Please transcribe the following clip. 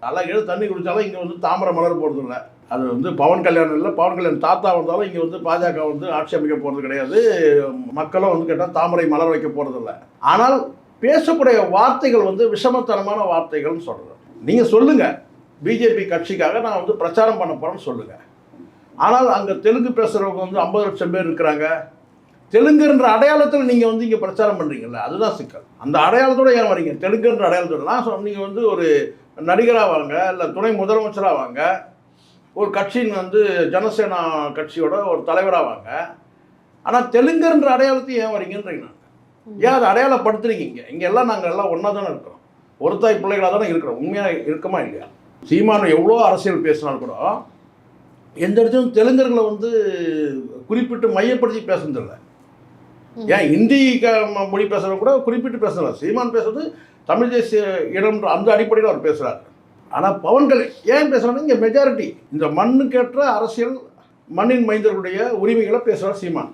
நல்லா தண்ணி குடித்தாலும் இங்கே வந்து தாமரை மலர் போகிறது இல்லை. அது வந்து பவன் கல்யாணம் இல்லை. பவன் கல்யாணம் தாத்தா வந்தாலும் இங்கே வந்து பாஜக வந்து ஆட்சி அமைக்க போகிறது கிடையாது. மக்களும் வந்து கேட்டால் தாமரை மலர் வைக்க போகிறது இல்லை. ஆனால் பேசக்கூடிய வார்த்தைகள் வந்து விஷமத்தனமான வார்த்தைகள்னு சொல்கிறேன். நீங்கள் சொல்லுங்கள், பிஜேபி கட்சிக்காக நான் வந்து பிரச்சாரம் பண்ண போகிறேன்னு சொல்லுங்கள். ஆனால் அங்கே தெலுங்கு பேசுகிறவங்க வந்து 50 லட்சம் பேர் இருக்கிறாங்க. தெலுங்குன்ற அடையாளத்தில் நீங்கள் வந்து இங்கே பிரச்சாரம் பண்ணுறீங்கல்ல, அதுதான் சிக்கல். அந்த அடையாளத்தோடு ஏன் வரீங்க? தெலுங்குன்ற அடையாளத்தோடு நான் நீங்கள் வந்து ஒரு நடிகராக வாங்க, இல்லை துணை முதலமைச்சராக வாங்க, ஒரு கட்சியின் வந்து ஜனசேனா கட்சியோட ஒரு தலைவராக வாங்க. ஆனால் தெலுங்குன்ற அடையாளத்தையும் ஏன் வரீங்கன்றீங்க? ஏன் அதை அடையாளப்படுத்துறீங்க? இங்கே எல்லாம் நாங்கள் எல்லாம் ஒன்றா தானே இருக்கிறோம், ஒரு தாய் பிள்ளைகளாக தானே இருக்கிறோம். உண்மையாக இருக்கமா இல்லையா? சீமான் எவ்வளோ அரசியல் பேசினாலும் கூட எந்த இடத்துலையும் தெலுங்கர்களை வந்து குறிப்பிட்டு மையப்படுத்தி பேசுனதில்லை. ஏன் இந்தி மொழி பேசுகிறத கூட குறிப்பிட்டு பேசுகிறல. சீமான் பேசுறது தமிழ் தேசிய இடம்ன்ற அந்த அடிப்படையில் அவர் பேசுகிறார். ஆனால் பவன் கல்யாண் ஏன் பேசுகிறாங்க? இங்கே மெஜாரிட்டி இந்த மண்ணுக்கேற்ற அரசியல், மண்ணின் மைந்தர்களுடைய உரிமைகளை பேசுகிறார் சீமான்.